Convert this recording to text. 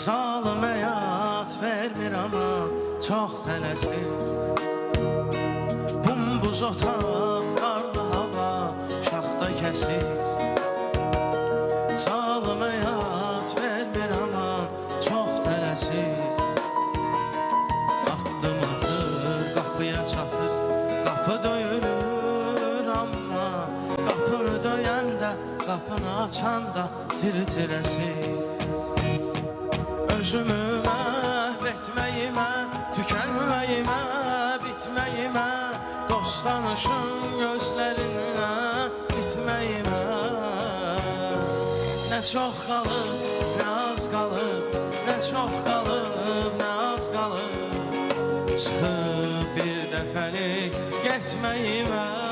Zalım həyat vermir ama çox tələsir. Bumbuz otaq, qarlı hava, şaxta kəsir. Zalım həyat vermir ama çox tələsir. Addım atır, qapıya çatır, qapı döyülür amma qapını döyəndə, qapını açanda tir-tirəsir. Özümü məhv etməyimə, tükənməyimə, bitməyimə, dost tanışın gözlərinə bitməyimə. Nə çox qalıb, nə az qalıb, nə çox qalıb, nə az qalıb, çıxıb bir dəfəlik getməyimə.